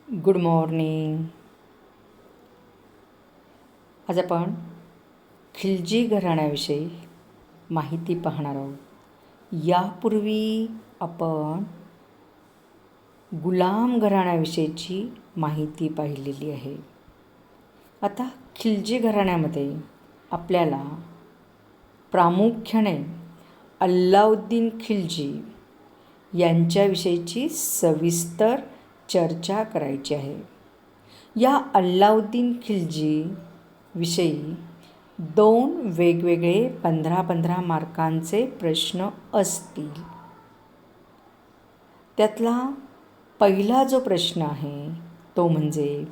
Good morning. आज आपण खिलजी घराण्याविषयी माहिती पाहणार आहोत. यापूर्वी आपण गुलाम घराण्याविषयीची माहिती पाहिलेली आहे. आता खिलजी घराण्यामध्ये आपल्याला प्रामुख्याने अल्लाउद्दीन खिलजी यांच्याविषयीची सविस्तर चर्चा करायची आहे. या अल्लाउद्दीन खिलजी विषयी 2 वेगवेगळे 15-15 मार्कांचे प्रश्न असतील. त्यातला पहिला जो प्रश्न आहे तो म्हणजे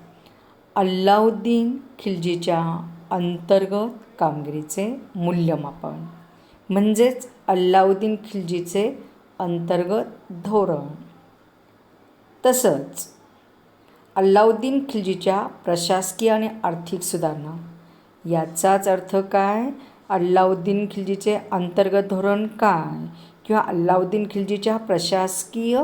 अल्लाउद्दीन खिलजीच्या अंतर्गत कामगिरीचे मूल्यमापन, म्हणजेच अल्लाउद्दीन खिलजीचे अंतर्गत धोरण. तसंच अल्लाउद्दीन खिलजीच्या प्रशासकीय आणि आर्थिक सुधारणा. याचाच अर्थ काय? अल्लाउद्दीन खिलजीचे अंतर्गत धोरण काय किंवा अल्लाउद्दीन खिलजीच्या प्रशासकीय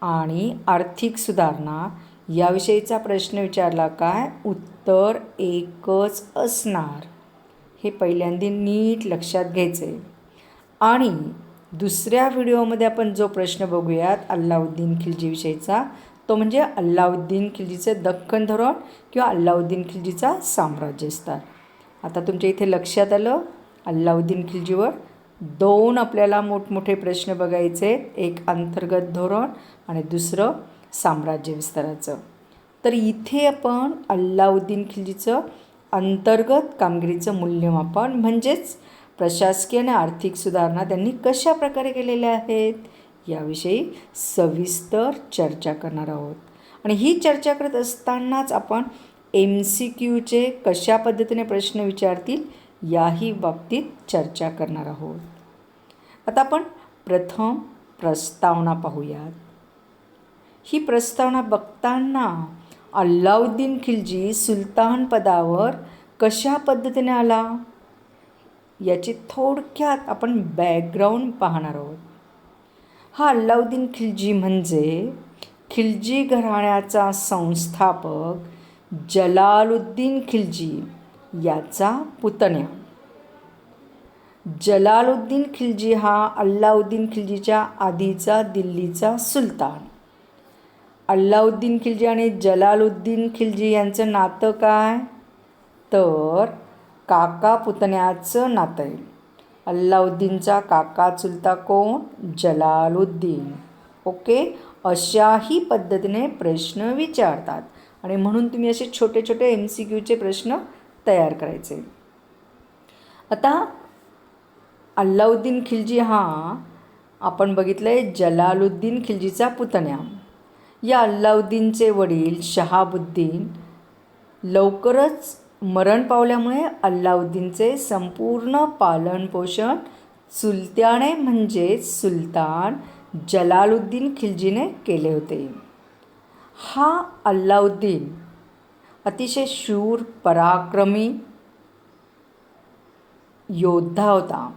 आणि आर्थिक सुधारणा याविषयीचा प्रश्न विचारला काय? उत्तर एकच असणार. हे पहिल्यांदा नीट लक्षात घ्यायचे. आणि दुसऱ्या व्हिडिओमध्ये आपण जो प्रश्न बघूयात अल्लाउद्दीन खिलजीविषयीचा, तो म्हणजे अल्लाउद्दीन खिलजीचे दख्खन धोरण किंवा अल्लाउद्दीन खिलजीचा साम्राज्य विस्तार. आता तुमच्या इथे लक्षात आलं, अल्लाउद्दीन खिलजीवर 2 आपल्याला मोठमोठे प्रश्न बघायचे, एक अंतर्गत धोरण आणि दुसरं साम्राज्य विस्ताराचं. तर इथे आपण अल्लाउद्दीन खिलजीचं अंतर्गत कामगिरीचं मूल्यमापन म्हणजेच प्रशासकीय आणि आर्थिक सुधारणा त्यांनी कशा प्रकारे केलेल्या आहेत याविषयी सविस्तर चर्चा करणार आहोत. आणि ही चर्चा करत असतानाच आपण MCQचे कशा पद्धतीने प्रश्न विचारतील याही बाबतीत चर्चा करणार आहोत. आता आपण प्रथम प्रस्तावना पाहूयात. ही प्रस्तावना बघताना अल्लाउद्दीन खिलजी सुलतान पदावर कशा पद्धतीने आला याची थोडक्यात आपण बॅकग्राऊंड पाहणार आहोत. हा अल्लाउद्दीन खिलजी म्हणजे खिलजी घराण्याचा संस्थापक जलालुद्दीन खिलजी याचा पुतण्या. जलालुद्दीन खिलजी हा अल्लाउद्दीन खिलजीच्या आधीचा दिल्लीचा सुलतान. अल्लाउद्दीन खिलजी आणि जलालुद्दीन खिलजी यांचं नातं काय? तर काका पुतण्याचं नातं आहे. अल्लाउद्दीनचा काका चुलता कोण? जलालुद्दीन. ओके, अशाही पद्धतीने प्रश्न विचारतात आणि म्हणून तुम्ही असे छोटे छोटे MCQचे प्रश्न तयार करायचे. आता अल्लाउद्दीन खिलजी हा आपण बघितलं आहे जलालुद्दीन खिलजीचा पुतण्या. या अल्लाउद्दीनचे वडील शहाबुद्दीन लवकरच मरण पावल्यामुळे अल्लाउद्दीनचे संपूर्ण पालनपोषण चुलत्याने म्हणजेच सुलतान जलालुद्दीन खिलजीने केले होते. हा अल्लाउद्दीन अतिशय शूर पराक्रमी योद्धा होता.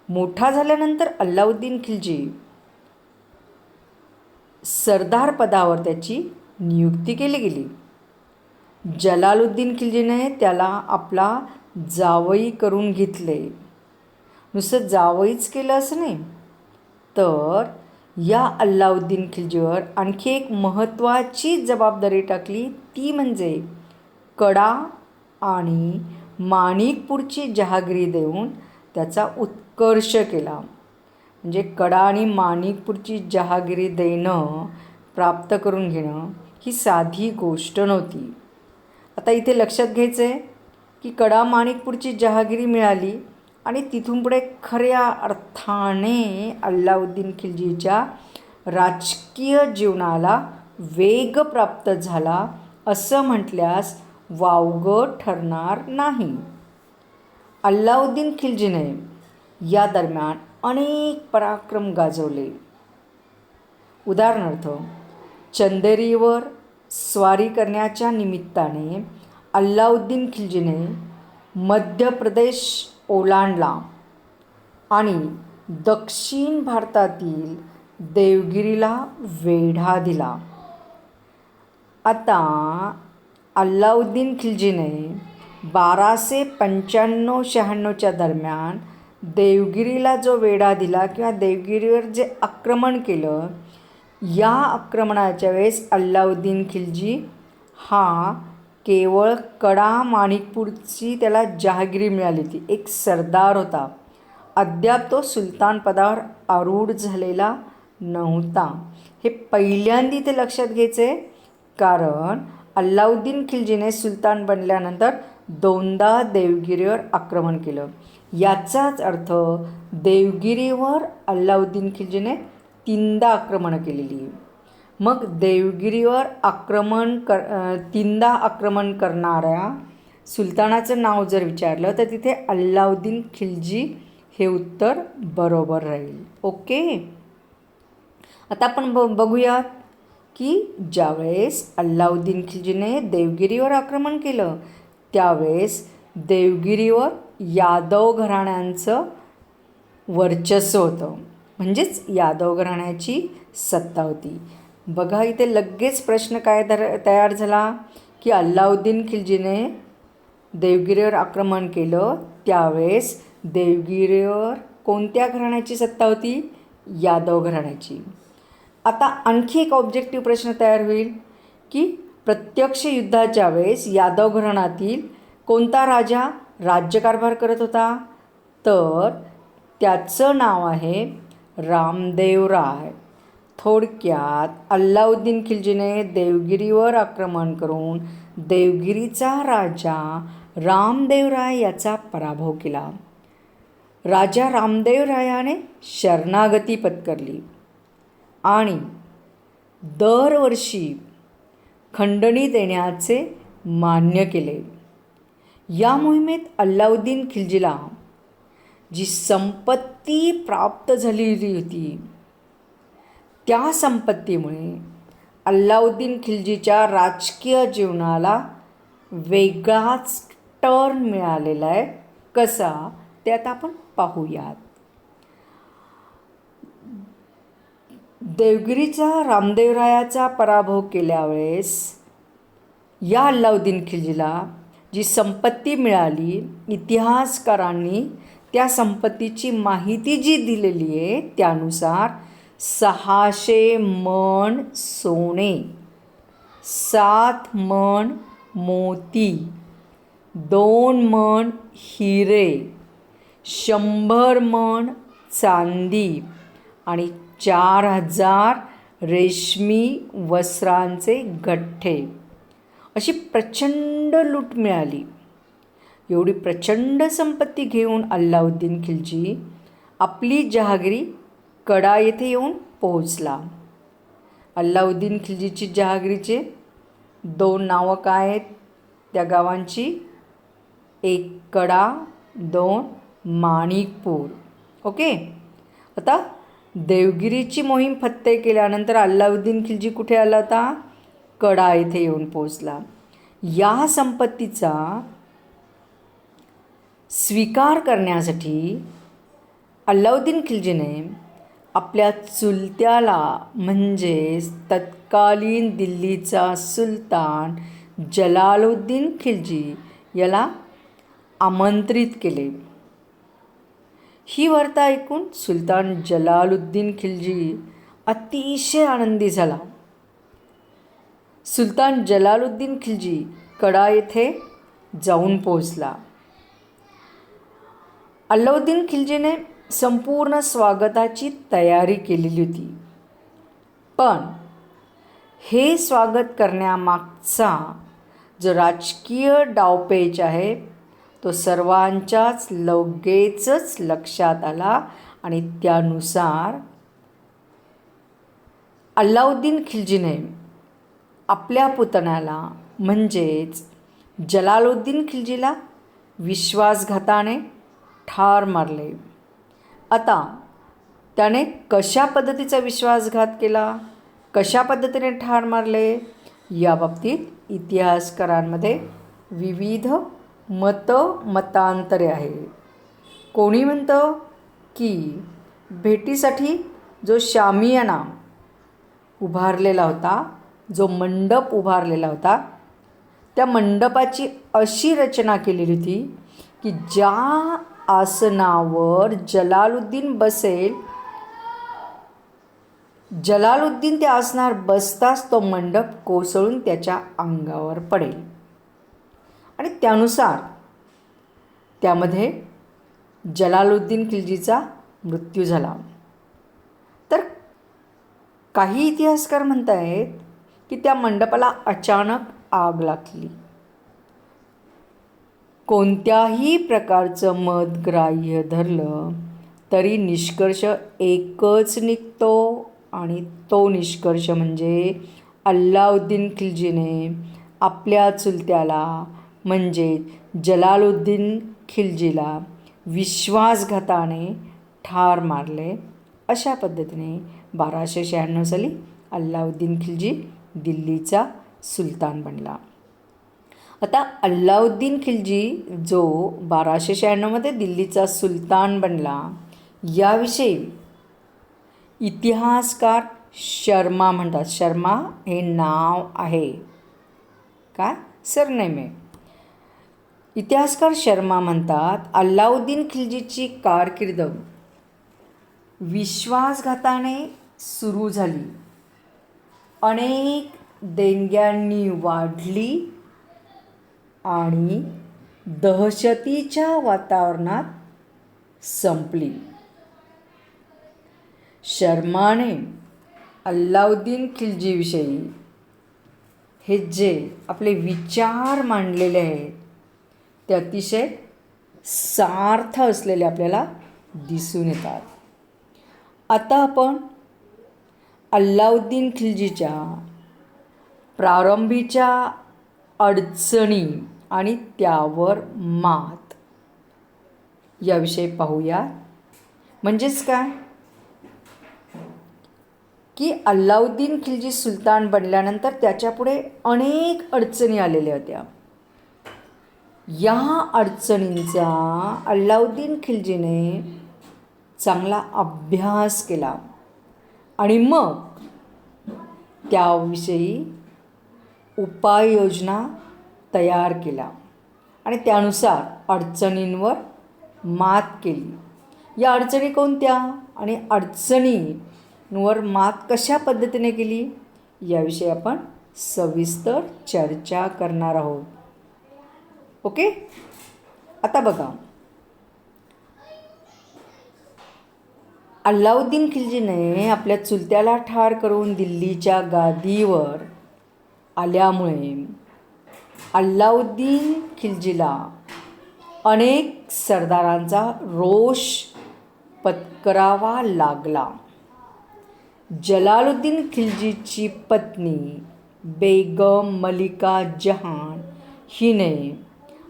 मोठा झाल्यानंतर अल्लाउद्दीन खिलजी सरदार पदावर त्याची नियुक्ती केली गेली. जलालुद्दीन खिलजीने त्याला आपला जावई करून घेतले. नुसतं जावईच केलं असं नाही, तर या अल्लाउद्दीन खिलजीवर आणखी एक महत्त्वाची जबाबदारी टाकली, ती म्हणजे कडा आणि माणिकपूरची जहागिरी देऊन त्याचा उत्कर्ष केला. म्हणजे कडा आणि माणिकपूरची जहागिरी देणं, प्राप्त करून घेणं ही साधी गोष्ट नव्हती. आता इथे लक्षात घ्यायचं आहे की कडा माणिकपूरची जहागिरी मिळाली आणि तिथून पुढे खऱ्या अर्थाने अल्लाउद्दीन खिलजीच्या राजकीय जीवनाला वेग प्राप्त झाला असं म्हटल्यास वावगं ठरणार नाही. अल्लाउद्दीन खिलजीने या दरम्यान अनेक पराक्रम गाजवले. उदाहरणार्थ चंदेरीवर स्वारी करण्याच्या निमित्ताने अल्लाउद्दीन खिलजीने मध्य प्रदेश ओलांडला आणि दक्षिण भारतातील देवगिरीला वेढा दिला. आता अल्लाउद्दीन खिल्जीने 1295-96च्या दरम्यान देवगिरीला जो वेढा दिला किंवा देवगिरीवर जे आक्रमण केलं, या आक्रमणाच्या वेळेस अल्लाउद्दीन खिल्जी हा केवळ कडा माणिकपूरची त्याला जहागिरी मिळाली होती. एक सरदार होता. अद्याप तो सुलतान पदावर आरूढ झालेला नव्हता. हे पहिल्यांदा ते लक्षात घ्यायचे, कारण अल्लाउद्दीन खिल्जीने सुलतान बनल्यानंतर 2दा देवगिरीवर आक्रमण केलं. याचाच अर्थ देवगिरीवर अल्लाउद्दीन खिल्जीने 3दा आक्रमणं केलेली. मग देवगिरीवर 3दा आक्रमण करणाऱ्या सुलतानाचं नाव जर विचारलं तर तिथे अल्लाउद्दीन खिल्जी हे उत्तर बरोबर राहील. ओके. आता आपण बघूयात की ज्यावेळेस अल्लाउद्दीन खिल्जीने देवगिरीवर आक्रमण केलं त्यावेळेस देवगिरीवर यादव घराण्यांचं वर्चस्व होतं, म्हणजेच यादव घराण्याची सत्ता होती. बघा इथे लगेच प्रश्न काय तयार झाला की अल्लाउद्दीन खिल्जीने देवगिरीवर आक्रमण केलं त्यावेळेस देवगिरीवर कोणत्या घराण्याची सत्ता होती? यादव घराण्याची. आता आणखी एक ऑब्जेक्टिव्ह प्रश्न तयार होईल की प्रत्यक्ष युद्धाच्या वेळेस यादव घराण्यातील कोणता राजा राज्यकारभार करत होता? तर त्याचं नाव आहे रामदेवराय. थोडक्यात अल्लाउद्दीन खिल्जीने देवगिरीवर आक्रमण करून देवगिरीचा राजा रामदेवराय याचा पराभव केला. राजा रामदेवरायाने शरणागती पत्करली आणि दरवर्षी खंडणी देण्याचे मान्य केले. या मोहिमेत अल्लाउद्दीन खिल्जीला जी संपत्ती प्राप्त झालेली होती त्या संपत्तीमुळे अल्लाउद्दीन खिल्जीच्या राजकीय जीवनाला वेगळाच टर्न मिळालेला आहे. कसा ते आता आपण पाहूयात. देवगिरीचा रामदेवरायाचा पराभव केल्यावेळेस या अल्लाउद्दीन खिल्जीला जी संपत्ती मिळाली, इतिहासकारांनी त्या संपत्तीची माहिती जी दिलेली आहे त्यानुसार 600 मन सोने, 7 मन मोती, 2 मन हिरे, 100 मन चांदी आणि 4000 रेशमी वस्त्रांचे गठ्ठे अशी प्रचंड लूट मिळाली. एवढी प्रचंड संपत्ती घेऊन अल्लाउद्दीन खिल्जी आपली जहागिरी कडा येथे येऊन पोहोचला. अल्लाउद्दीन खिल्जीची जहागिरीचे 2 नावं काय आहेत त्या गावांची? एक कडा, 2 माणिकपूर. ओके. आता देवगिरीची मोहीम फत्ते केल्यानंतर अल्लाउद्दीन खिल्जी कुठे आला होता? कडा येथे येऊन पोहोचला. या संपत्तीचा स्वीकार करण्यासाठी अल्लाउद्दीन खिल्जीने आपल्या चुलत्याला म्हणजेच तत्कालीन दिल्लीचा सुलतान जलालुद्दीन खिल्जी याला आमंत्रित केले. ही वार्ता ऐकून सुलतान जलालुद्दीन खिल्जी अतिशय आनंदी झाला. सुलतान जलालुद्दीन खिल्जी कडा येथे जाऊन पोहोचला. अल्लाउद्दीन खिल्जीने संपूर्ण स्वागताची तयारी केलेली होती, पण हे स्वागत करण्यामागचा जो राजकीय डावपेच आहे तो सर्वांच्याच लगेचच लक्षात आला आणि त्यानुसार अल्लाउद्दीन खिल्जीने आपल्या पुतण्याला म्हणजेच जलालुद्दीन खिल्जीला विश्वासघाताने ठार मारले. आता त्याने कशा पद्धतीचा विश्वासघात केला, कशा पद्धतीने ठार मारले याबाबतीत इतिहासकारांमध्ये विविध मतांतरे आहे. कोणी म्हणतं की भेटीसाठी जो शामियाना उभारलेला होता जो मंडप उभारलेला होता त्या मंडपाची अशी रचना केलेली होती की ज्या आसनावर जलालुद्दीन बसेल, जलालुद्दीन त्या आसनावर बसताच तो मंडप कोसळून त्याच्या अंगावर पडेल आणि त्यानुसार त्यामध्ये जलालुद्दीन खिलजीचा मृत्यू झाला. तर काही इतिहासकार म्हणत आहेत की त्या मंडपाला अचानक आग लागली. कोणत्याही प्रकारचं मत ग्राह्य धरलं तरी निष्कर्ष एकच निघतो आणि तो निष्कर्ष म्हणजे अल्लाउद्दीन खिलजीने आपल्या चुलत्याला म्हणजे जलालुद्दीन खिलजीला विश्वासघाताने ठार मारले. अशा पद्धतीने 1296 साली अल्लाउद्दीन खिलजी दिल्लीचा सुलतान बनला. आता अल्लाउद्दीन खिलजी जो 1296मध्ये दिल्लीचा सुलतान बनला याविषयी इतिहासकार शर्मा म्हणतात. शर्मा हे नाव आहे, काय सरनेम आहे. इतिहासकार शर्मा म्हणतात अल्लाउद्दीन खिलजीची कारकीर्द विश्वासघाताने सुरू झाली. अनेक देणग्यांनी वाढली आणि दहशतीच्या वातावरणात संपली. शर्माने अल्लाउद्दीन खिलजीविषयी हे जे आपले विचार मांडलेले आहेत ते अतिशय सार्थ असलेले आपल्याला दिसून येतात. आता आपण अल्लाउद्दीन खिलजीच्या प्रारंभीच्या अडचणी आणि त्यावर मात याविषयी पाहूया. म्हणजेच काय की अल्लाउद्दीन खिलजी सुलतान बनल्यानंतर त्याच्यापुढे अनेक अडचणी आलेल्या होत्या. या अडचणींचा अल्लाउद्दीन खिलजीने चांगला अभ्यास केला आणि मग त्याविषयी उपाययोजना तयार केला आणि त्यानुसार अडचणींवर मात केली. या अडचणी कोणत्या आणि अडचणींवर मात कशा पद्धतीने केली याविषयी आपण सविस्तर चर्चा करणार आहोत. ओके. आता बघा, अल्लाउद्दीन खिलजीने आपल्या चुलत्याला ठार करून दिल्लीच्या गादीवर आल्यामुळे अल्लाउद्दीन खिलजीला अनेक सरदारांचा रोष पत्करावा लागला. जलालुद्दीन खिलजीची पत्नी बेगम मलिका जहान हिने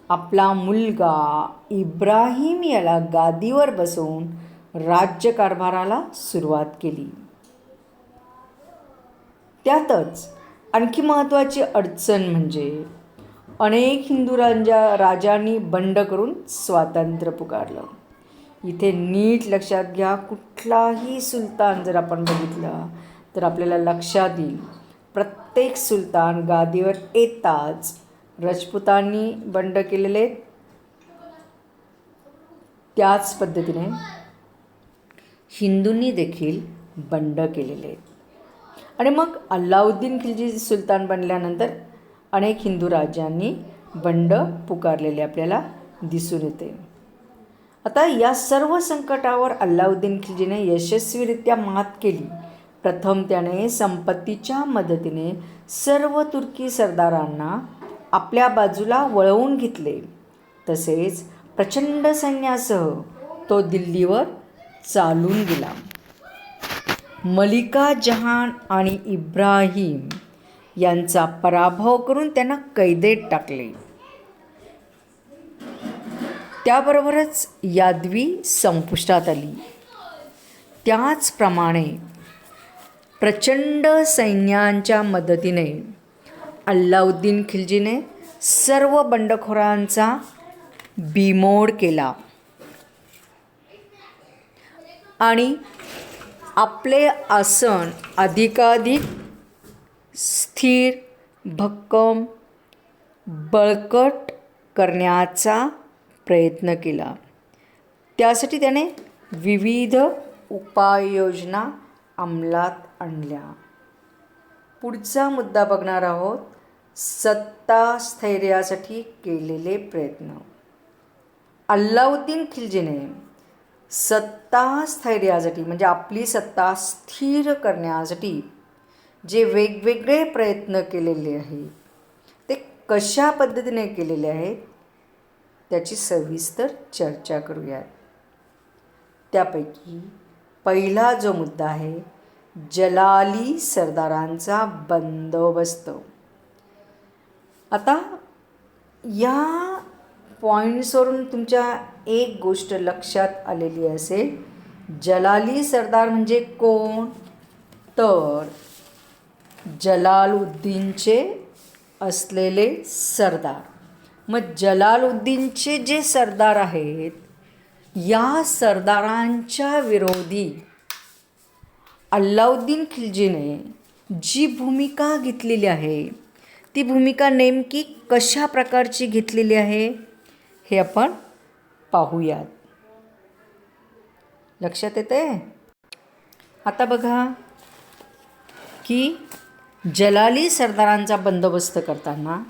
आपला मुलगा इब्राहिम याला गादीवर बसवून राज्यकारभाराला सुरुवात केली. त्यातच आणखी महत्त्वाची अडचण म्हणजे अनेक हिंदू राजांनी बंड करून स्वातंत्र्य पुकारलं. इथे नीट लक्षात घ्या, कुठलाही सुलतान जर आपण बघितला तर आपल्याला लक्षात येईल प्रत्येक सुलतान गादीवर येताच राजपुतांनी बंड केलेले, त्याच पद्धतीने हिंदूंनी देखील बंड केलेले. आणि मग अल्लाउद्दीन खिलजी सुलतान बनल्यानंतर अनेक हिंदू राजांनी बंड पुकारलेले आपल्याला दिसून येते. आता या सर्व संकटावर अल्लाउद्दीन खिलजीने यशस्वीरित्या मात केली. प्रथम त्याने संपत्तीच्या मदतीने सर्व तुर्की सरदारांना आपल्या बाजूला वळवून घेतले. तसेच प्रचंड सैन्यासह तो दिल्लीवर चालून गेला. मलिका जहान आणि इब्राहिम यांचा पराभव करून त्यांना कैदेत टाकले. त्याबरोबरच यादवी संपुष्टात आली. त्याचप्रमाणे प्रचंड सैन्यांच्या मदतीने अल्लाउद्दीन खिलजीने सर्व बंडखोरांचा बीमोड केला आणि आपले आसन अधिकाधिक स्थिर, भक्कम, बळकट करण्याचा प्रयत्न केला. त्यासाठी त्याने विविध उपाययोजना अंमलात आणल्या. पुढचा मुद्दा बघणार आहोत, सत्ता स्थैर्यासाठी केलेले प्रयत्न. अल्लाउद्दीन खिल्जीने सत्ता स्थैर्यासाठी म्हणजे आपली सत्ता स्थिर करण्यासाठी जे वेगवेगळे प्रयत्न केलेले आहेत ते कशा पद्धतीने केलेले आहेत त्याची सविस्तर चर्चा करूयात. त्यापैकी पहिला जो मुद्दा आहे, जलाली सरदारांचा बंदोबस्त. आता या पॉईंट्सवरून तुमच्या एक गोष्ट लक्षात आलेली असेल, जलाली सरदार म्हणजे कोण, तर जलालुद्दीनचे असलेले सरदार. मग जलालुद्दीनचे जे सरदार आहेत, या सरदारांच्या विरोधी अल्लाउद्दीन खिल्जीने जी भूमिका घेतलेली आहे ती भूमिका नेमकी कशा प्रकारची घेतलेली आहे हे आपण पाहूयात. लक्षात येते. आता बघा की जलाली सरदारांचा बंदोबस्त करताना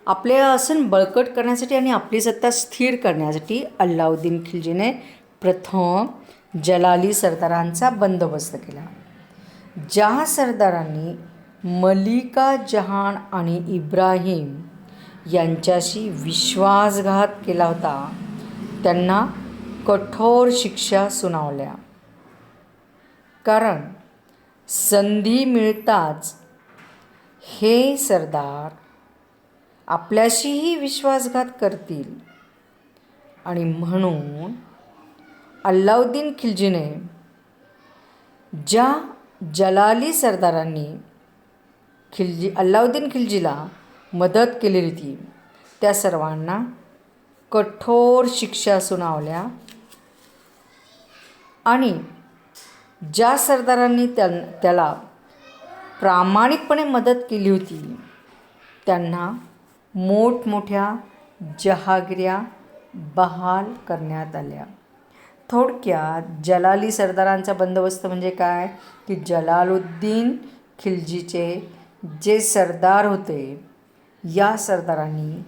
आपले आसन बळकट करण्यासाठी आणि आपली सत्ता स्थिर करण्यासाठी अल्लाउद्दीन खिल्जीने प्रथम जलाली सरदारांचा बंदोबस्त केला. ज्या सरदारांनी मलिका जहान आणि इब्राहिम यांच्याशी विश्वासघात केला होता त्यांना कठोर शिक्षा सुनावल्या. कारण संधी मिळताच हे सरदार आपल्याशीही विश्वासघात करतील आणि म्हणून अल्लाउद्दीन खिल्जीने ज्या जलाली सरदारांनी अल्लाउद्दीन खिल्जीला मदत केलेली होती त्या सर्वांना कठोर शिक्षा सुनावल्या आणि ज्या सरदारांनी त्याला प्रामाणिकपणे मदत केली होती त्यांना मोठमोठ्या जहागिऱ्या बहाल करण्यात आल्या. थोडक्यात जलाली सरदारांचा बंदोबस्त म्हणजे काय की जलालुद्दीन खिल्जीचे जे सरदार होते या सरदारांनी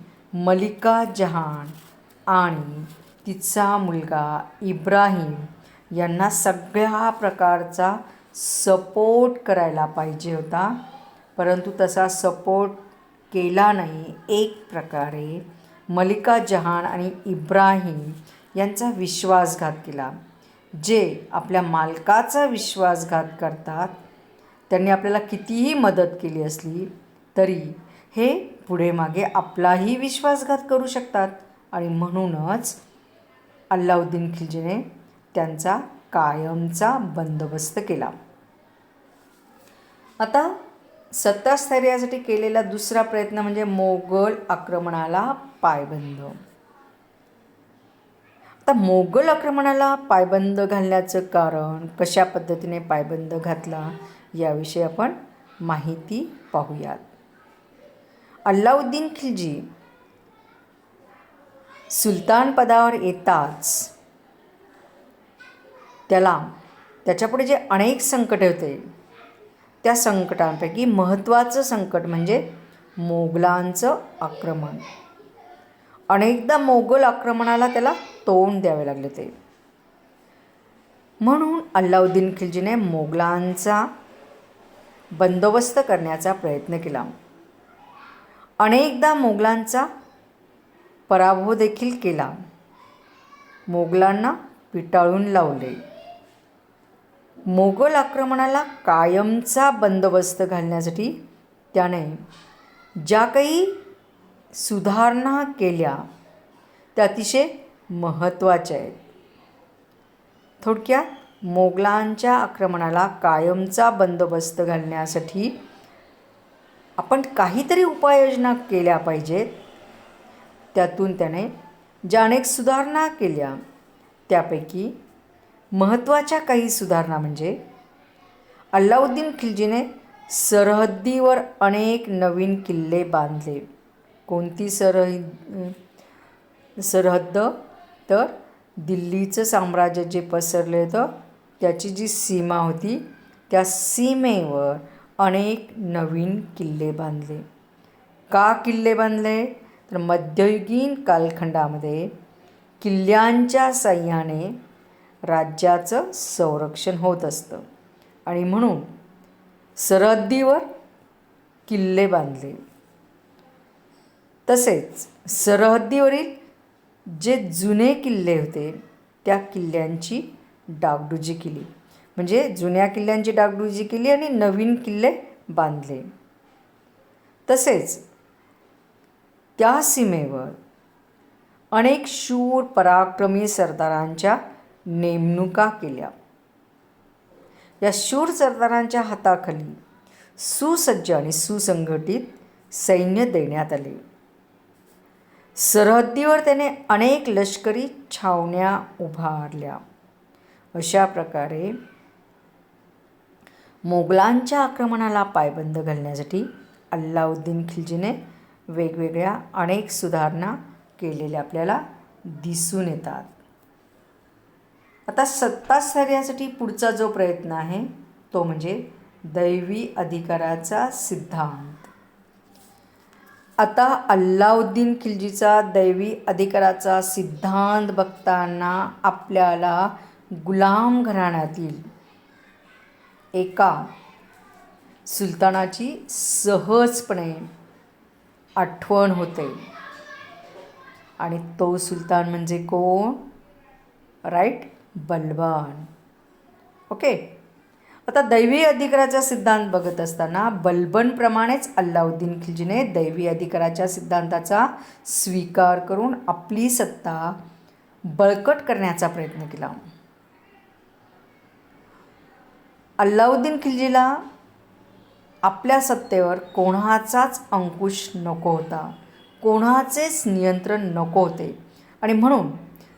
मलिका जहान आणि तिचा मुलगा इब्राहिम यांना सगळ्या प्रकारचा सपोर्ट करायला पाहिजे होता, परंतु तसा सपोर्ट केला नाही. एक प्रकारे मलिका जहान आणि इब्राहिम यांचा विश्वासघात केला. जे आपल्या मालकाचा विश्वासघात करतात त्यांनी आपल्याला कितीही मदत केली असली तरी हे पुढे मागे आपलाही विश्वासघात करू शकतात आणि म्हणूनच अल्लाउद्दीन खिल्जीने त्यांचा कायमचा बंदोबस्त केला. आता सत्तास्थैर्यासाठी केलेला दुसरा प्रयत्न म्हणजे मोगल आक्रमणाला पायबंद. आता मोगल आक्रमणाला पायबंद घालण्याचं कारण, कशा पद्धतीने पायबंद घातला याविषयी आपण माहिती पाहूयात. अल्लाउद्दीन खिल्जी सुलतान पदावर येताच त्याच्यापुढे जे अनेक संकटे होते त्या संकटांपैकी महत्त्वाचं संकट म्हणजे मोगलांचं आक्रमण. अनेकदा मोगल आक्रमणाला त्याला तोंड द्यावे लागले ते. म्हणून अल्लाउद्दीन खिल्जीने मोगलांचा बंदोबस्त करण्याचा प्रयत्न केला. अनेकदा मोगलांचा पराभव देखील केला. मोगलांना पिटाळून लावले. मोगल आक्रमणाला कायमचा बंदोबस्त घालण्यासाठी त्याने ज्या काही सुधारणा केल्या त्या अतिशय महत्त्वाच्या आहेत. थोडक्यात मोगलांच्या आक्रमणाला कायमचा बंदोबस्त घालण्यासाठी आपण काहीतरी उपाययोजना केल्या पाहिजेत. त्यातून त्याने ज्या अनेक सुधारणा केल्या त्यापैकी महत्त्वाच्या काही सुधारणा म्हणजे अल्लाउद्दीन खिल्जीने सरहद्दीवर अनेक नवीन किल्ले बांधले. कोणती सरहद्द? तर दिल्लीचं साम्राज्य जे पसरलं होतं त्याची जी सीमा होती त्या सीमेवर अनेक नवीन किल्ले बांधले. का किल्ले बांधले? तर मध्ययुगीन कालखंडामध्ये किल्ल्यांच्या साह्याने राज्याचं संरक्षण होत असतं आणि म्हणून सरहद्दीवर किल्ले बांधले. तसेच सरहद्दीवरील जे जुने किल्ले होते त्या किल्ल्यांची डागडुजी केली. म्हणजे जुन्या किल्ल्यांची डागडुजी केली आणि नवीन किल्ले बांधले. तसेच त्या सीमेवर अनेक शूर पराक्रमी सरदारांच्या नेमणुका केल्या. या शूर सरदारांच्या हाताखाली सुसज्ज आणि सुसंघटित सैन्य देण्यात आले. सरहद्दीवर त्याने अनेक लष्करी छावण्या उभारल्या. अशा प्रकारे मोगलांच्या आक्रमणाला पायबंद घालण्यासाठी अल्लाउद्दीन खिल्जीने वेगवेगळ्या अनेक सुधारणा केलेल्या आपल्याला दिसून येतात. आता सत्तास्थैर्यासाठी पुढचा जो प्रयत्न आहे तो म्हणजे दैवी अधिकाराचा सिद्धांत. आता अल्लाउद्दीन खिल्जीचा दैवी अधिकाराचा सिद्धांत बघताना आपल्याला गुलाम घराण्यातील एका सुलतानाची सहजपणे आठवण होते आणि तो सुलतान म्हणजे कोण? राईट, बलबन. ओके. आता दैवी अधिकाराचा सिद्धांत बघत असताना बलबनप्रमाणेच अल्लाउद्दीन खिल्जीने दैवी अधिकाराच्या सिद्धांताचा स्वीकार करून आपली सत्ता बळकट करण्याचा प्रयत्न केला. अल्लाउद्दीन खिल्जीला आपल्या सत्तेवर कोणाचाच अंकुश नको होता, कोणाचेच नियंत्रण नको होते आणि म्हणून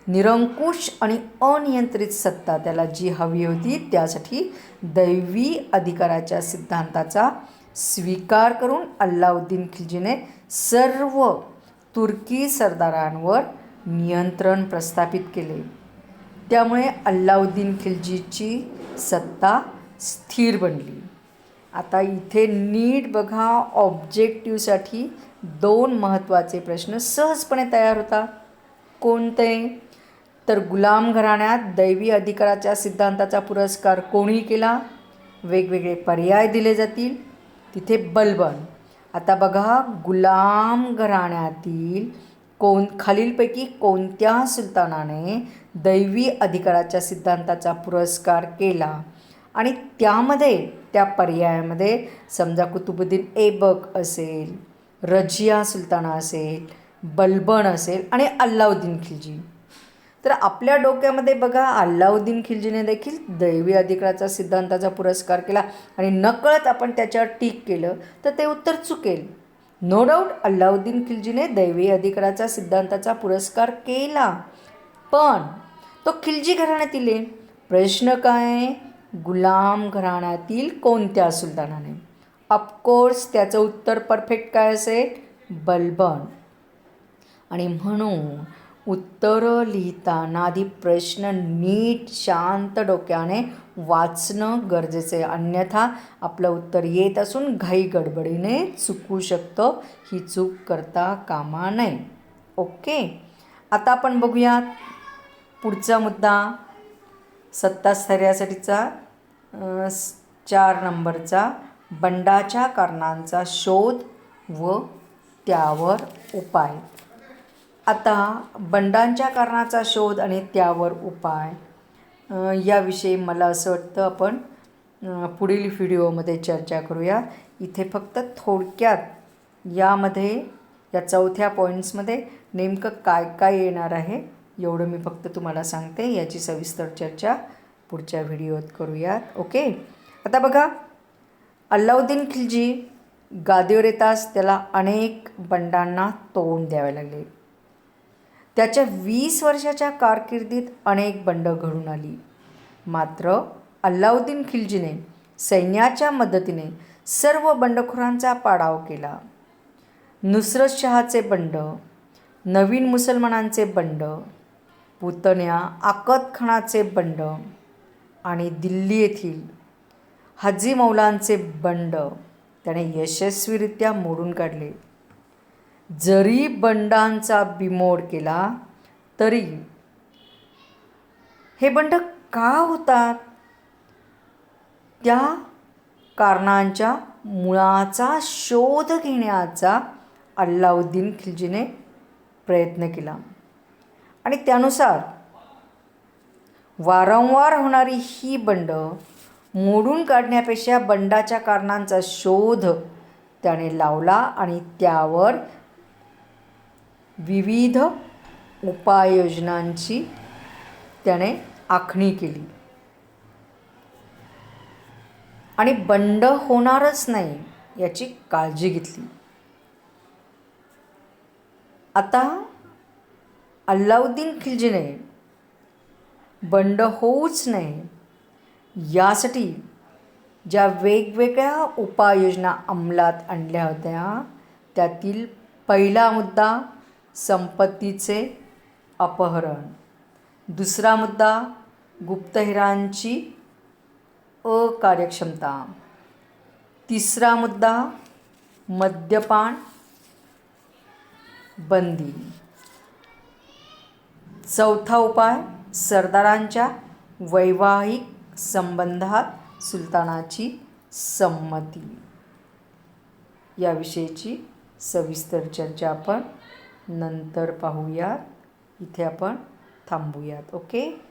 निरंकुश आणि अनियंत्रित सत्ता त्याला जी हवी होती त्यासाठी दैवी अधिकाराच्या सिद्धांताचा स्वीकार करून अल्लाउद्दीन खिल्जीने सर्व तुर्की सरदारांवर नियंत्रण प्रस्थापित केले. त्यामुळे अल्लाउद्दीन खिल्जीची सत्ता स्थिर बनली. आता इथे नीट बघा, ऑब्जेक्टिव्हसाठी 2 महत्त्वाचे प्रश्न सहजपणे तयार होतात. कोणते? तर गुलाम घराण्यात दैवी अधिकाराच्या सिद्धांताचा पुरस्कार कोणी केला? वेगवेगळे पर्याय दिले जातील. तिथे बलबन. आता बघा, गुलाम घराण्यातील खालीलपैकी कोणत्या सुलतानाने दैवी अधिकाराच्या सिद्धांताचा पुरस्कार केला? आणि त्यामध्ये त्या पर्यायामध्ये समजा कुतुबुद्दीन ऐबक असेल, रजिया सुलताना असेल, बलबन असेल आणि अल्लाउद्दीन खिल्जी. तर आपल्या डोक्यामध्ये बघा, अल्लाउद्दीन खिल्जीने देखील दैवी अधिकाराचा सिद्धांताचा पुरस्कार केला आणि नकळत आपण त्याच्यावर टीक केलं तर ते उत्तर चुकेल. नो डाऊट अल्लाउद्दीन खिल्जीने दैवी अधिकाराचा सिद्धांताचा पुरस्कार केला, पण तो खिल्जी घराण्यातील आहे. प्रश्न काय? गुलाम घराण्यातील कोणत्या सुलतानाने? ऑफकोर्स त्याचं उत्तर परफेक्ट काय असेल? बलबन. आणि म्हणून उत्तरं लिहिताना आधी प्रश्न नीट शांत डोक्याने वाचणं गरजेचं आहे, अन्यथा आपलं उत्तर येत असून घाई गडबडीने चुकू शकतं. ही चूक करता कामा नये. ओके. आता आपण बघूयात पुढचा मुद्दा, सत्तास्थैर्यासाठीचा 4 नंबरचा, बंडाच्या कारणांचा शोध व त्यावर उपाय. आता बंडांच्या कारणाचा शोध आणि त्यावर उपाय याविषयी मला असं वाटतं आपण पुढील व्हिडिओमध्ये चर्चा करूया. इथे फक्त थोडक्यात यामध्ये या 4थ्या पॉईंट्समध्ये नेमकं काय काय येणार आहे एवढं मी फक्त तुम्हाला सांगते. याची सविस्तर चर्चा पुढच्या व्हिडिओत करूयात. ओके. आता बघा, अल्लाउद्दीन खिल्जी गादीवर येताच त्याला अनेक बंडांना तोंड द्यावे लागले. त्याच्या 20 वर्षाच्या कारकिर्दीत अनेक बंड घडून आली. मात्र अल्लाउद्दीन खिल्जीने सैन्याच्या मदतीने सर्व बंडखोरांचा पाडाव केला. नुसरत शहाचे बंड, नवीन मुसलमानांचे बंड, पुतण्या आकत खानाचे बंड आणि दिल्ली येथील हाजी मौलांचे बंड त्याने यशस्वीरित्या मोडून काढले. जरी बंडांचा बिमोड केला तरी हे बंड का होतात त्या कारणांच्या मुळाचा शोध घेण्याचा अल्लाउद्दीन खिल्जीने प्रयत्न केला आणि त्यानुसार वारंवार होणारी ही बंड मोडून काढण्यापेक्षा बंडाच्या कारणांचा शोध त्याने लावला आणि त्यावर विविध उपाययोजनांची त्याने आखणी केली आणि बंड होणारच नाही याची काळजी घेतली. आता अल्लाउद्दीन खिल्जीने बंड होऊच नये यासाठी ज्या वेगवेगळ्या उपाययोजना अंमलात आणल्या होत्या त्यातील पहिला मुद्दा संपत्तीचे अपहरण, दुसरा मुद्दा गुप्तहेरांची अकार्यक्षमता, तिसरा मुद्दा मद्यपान बंदी, चौथा उपाय सरदारांच्या वैवाहिक संबंधात सुलतानाची संमती. याविषयीची सविस्तर चर्चा आपण नंतर पाहूयात. इथे आपण थांबूयात. ओके.